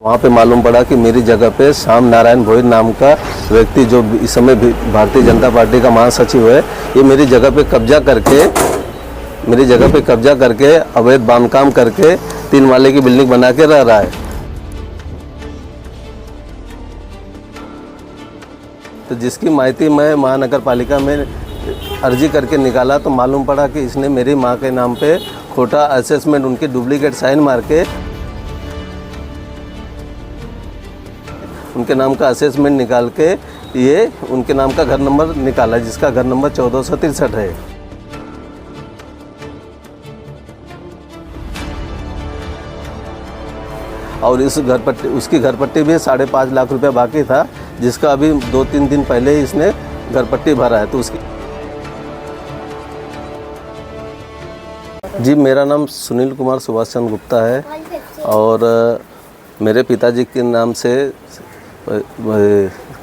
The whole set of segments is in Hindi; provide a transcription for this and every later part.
वहाँ पे मालूम पड़ा कि मेरी जगह पे श्याम नारायण भोईर नाम का व्यक्ति जो इस समय भारतीय जनता पार्टी का महासचिव है, ये मेरी जगह पे कब्जा करके अवैध बांधकाम करके 3 माले की बिल्डिंग बना के रह रहा है। तो जिसकी माहिती मैं महानगर पालिका में अर्जी करके निकाला तो मालूम पड़ा कि इसने मेरी माँ के नाम पे खोटा असेसमेंट, उनकी डुप्लीकेट साइन मार के उनके नाम का असेसमेंट निकाल के ये उनके नाम का घर नंबर निकाला, जिसका घर नंबर 1463 है। और उसकी घर पट्टी भी 5.5 लाख रुपए बाकी था, जिसका अभी 2-3 दिन पहले ही इसने घर पट्टी भरा है। तो उसकी जी, मेरा नाम सुनील कुमार सुभाष चंद्र गुप्ता है और मेरे पिताजी के नाम से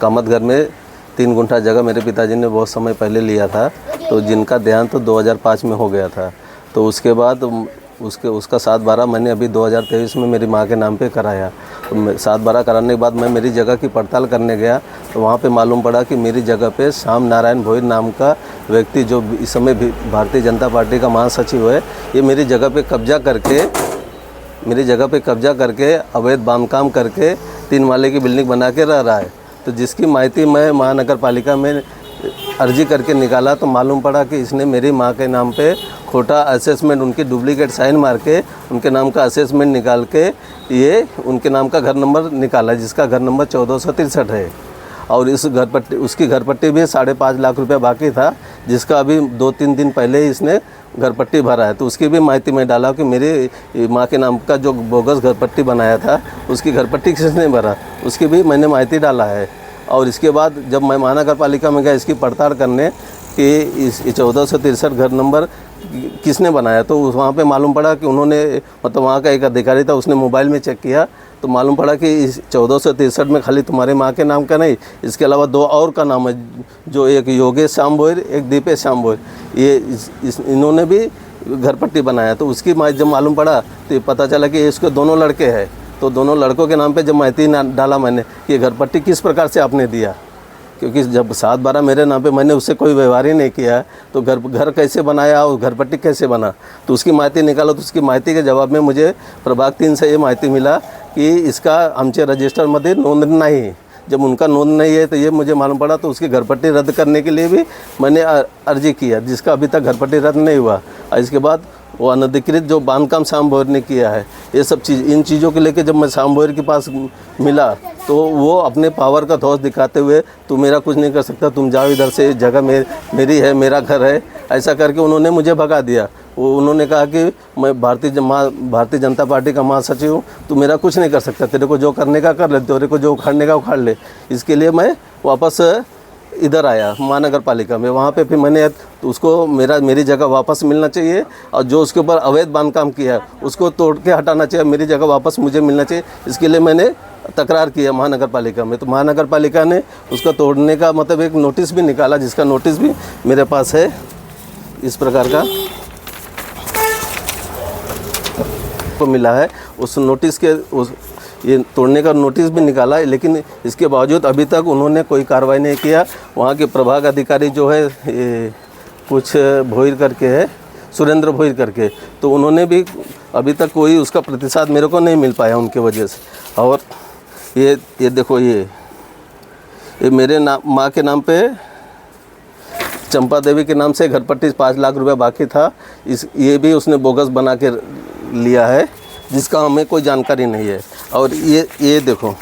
कामतघर में 3 गुंठा जगह मेरे पिताजी ने बहुत समय पहले लिया था, तो जिनका देहांत तो 2005 में हो गया था। तो उसके बाद उसका 7/12 मैंने अभी 2023 में मेरी माँ के नाम पे कराया। तो 7/12 कराने के बाद मैं मेरी जगह की पड़ताल करने गया तो वहाँ पे मालूम पड़ा कि मेरी जगह पे श्याम नारायण भोईर नाम का व्यक्ति जो इस समय भारतीय जनता पार्टी का महासचिव है, ये मेरी जगह पे कब्जा करके अवैध बांधकाम करके 3 माले की बिल्डिंग बना के रह रहा है। तो जिसकी माहिती मैं महानगर पालिका में अर्जी करके निकाला तो मालूम पड़ा कि इसने मेरी माँ के नाम पे खोटा असेसमेंट, उनकी डुप्लीकेट साइन मार के उनके नाम का असेसमेंट निकाल के ये उनके नाम का घर नंबर निकाला, जिसका घर नंबर 1463 है। और उसकी घर पट्टी भी 5.5 लाख रुपए बाकी था, जिसका अभी 2-3 दिन पहले ही इसने घर पट्टी भरा है। तो उसकी भी माहिती मैं डाला कि मेरी माँ के नाम का जो बोगस घर पट्टी बनाया था, उसकी घर पट्टी किसने भरा, उसकी भी मैंने माहिती डाला है। और इसके बाद जब मैं महानगर पालिका में गया इसकी पड़ताल करने कि इस 1463 घर नंबर किसने बनाया, तो वहाँ पे मालूम पड़ा कि उन्होंने, मतलब वहाँ का एक अधिकारी था, उसने मोबाइल में चेक किया तो मालूम पड़ा कि इस 1463 में खाली तुम्हारे माँ के नाम का नहीं, इसके अलावा 2 और का नाम है, जो एक योगेश श्याम भोईर, एक दीपेश श्याम भोईर, ये इन्होंने भी घर पट्टी बनाया। तो उसकी जब मालूम पड़ा तो पता चला कि इसके दोनों लड़के हैं। तो दोनों लड़कों के नाम पे जब माहिती डाला मैंने कि घर पट्टी किस प्रकार से आपने दिया, क्योंकि जब 7/12 मेरे नाम पे मैंने उससे कोई व्यवहार ही नहीं किया, तो घर कैसे बनाया और घर पट्टी कैसे बना, तो उसकी माहिती निकालो। तो उसकी माहिती के जवाब में मुझे प्रभाग 3 से ये माहिती मिला कि इसका आमच्या रजिस्टरमध्ये नोंद नहीं। जब उनका नोंद नहीं है तो ये मुझे मालूम पड़ा, तो उसकी घर पट्टी रद्द करने के लिए भी मैंने अर्जी किया, जिसका अभी तक घर पट्टी रद्द नहीं हुआ। और इसके बाद वो अनधिकृत जो बांधकाम श्याम भोईर ने किया है, ये सब इन चीज़ों को लेके जब मैं श्याम भोईर के पास मिला तो वो अपने पावर का धौस दिखाते हुए, तू मेरा कुछ नहीं कर सकता, तुम जाओ इधर से, जगह मेरी है, मेरा घर है, ऐसा करके उन्होंने मुझे भगा दिया। उन्होंने कहा कि मैं भारतीय जनता पार्टी का महासचिव हूँ, तू मेरा कुछ नहीं कर सकता, तेरे को जो करने का कर ले, तेरे को जो उखाड़ने का उखाड़ ले। इसके लिए मैं वापस इधर आया महानगर पालिका में। वहाँ पे फिर मैंने तो उसको मेरी जगह वापस मिलना चाहिए, और जो उसके ऊपर अवैध बांधकाम किया है उसको तोड़ के हटाना चाहिए, मेरी जगह वापस मुझे मिलना चाहिए। इसके लिए मैंने तकरार किया महानगर पालिका में। तो महानगर पालिका ने उसका तोड़ने का मतलब एक नोटिस भी निकाला, जिसका नोटिस भी मेरे पास है इस प्रकार का को मिला है। उस नोटिस के ये तोड़ने का नोटिस भी निकाला, लेकिन इसके बावजूद अभी तक उन्होंने कोई कार्रवाई नहीं किया। वहाँ के प्रभाग अधिकारी जो है कुछ भोईर करके है, सुरेंद्र भोईर करके, तो उन्होंने भी अभी तक कोई उसका प्रतिसाद मेरे को नहीं मिल पाया उनके वजह से। और ये देखो, ये मेरे माँ के नाम पे चंपा देवी के नाम से घर पट्टी 5 लाख रुपए बाकी था, ये भी उसने बोगस बना के लिया है, जिसका हमें कोई जानकारी नहीं है। और ये देखो,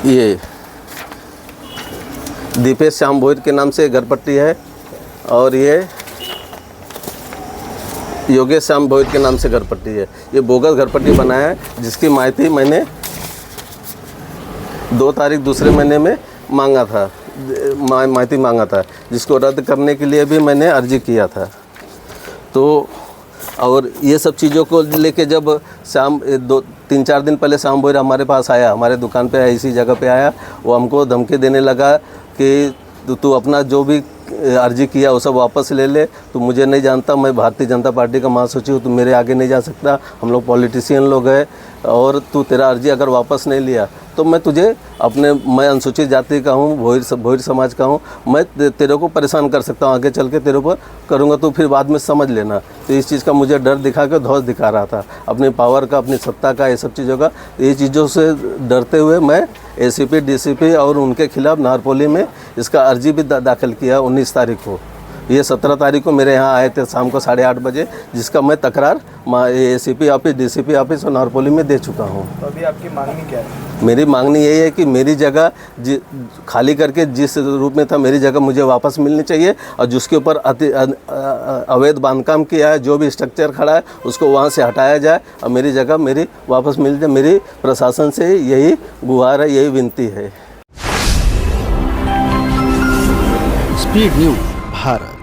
ये दीपेश श्याम भोईर के नाम से घर पट्टी है, और ये योगेश श्याम भोईर के नाम से घर पट्टी है। ये बोगस घर पट्टी बनाया है, जिसकी माहिती मैंने 2 तारीख दूसरे महीने में माहिती मांगा था, जिसको रद्द करने के लिए भी मैंने अर्जी किया था। तो और ये सब चीज़ों को लेके जब 3-4 दिन पहले श्याम भोईर हमारे पास आया, हमारे दुकान पे इसी जगह पे आया, वो हमको धमकी देने लगा कि तू अपना जो भी अर्जी किया वो सब वापस ले ले। तू मुझे नहीं जानता, मैं भारतीय जनता पार्टी का महासचिव, तू मेरे आगे नहीं जा सकता, हम लोग पॉलिटिशियन लोग हैं। और तू तेरा अर्जी अगर वापस नहीं लिया तो मैं तुझे मैं अनुसूचित जाति का हूँ, भोईर समाज का हूँ, मैं तेरे को परेशान कर सकता हूँ, आगे चल के तेरे ऊपर करूँगा, तो फिर बाद में समझ लेना। तो इस चीज़ का मुझे डर दिखा के धौस दिखा रहा था, अपनी पावर का, अपनी सत्ता का, ये सब चीज़ों का। ये चीज़ों से डरते हुए मैं एसीपी, डीसीपी और उनके खिलाफ नारपोली में इसका अर्जी भी दाखिल किया 19 तारीख को। ये 17 तारीख को मेरे यहाँ आए थे शाम को 8:30 बजे, जिसका मैं तकरार एसीपी ऑफिस, डीसीपी ऑफिस और नारपोली में दे चुका हूँ। तो अभी आपकी मांगनी क्या है? मेरी मांगनी यही है कि मेरी जगह खाली करके जिस रूप में था मेरी जगह मुझे वापस मिलनी चाहिए, और जिसके ऊपर अवैध बांधकाम किया है, जो भी स्ट्रक्चर खड़ा है उसको वहाँ से हटाया जाए और मेरी जगह मेरी वापस मिल जाए। मेरी प्रशासन से यही गुहार है, यही विनती है। Speed news Bharat.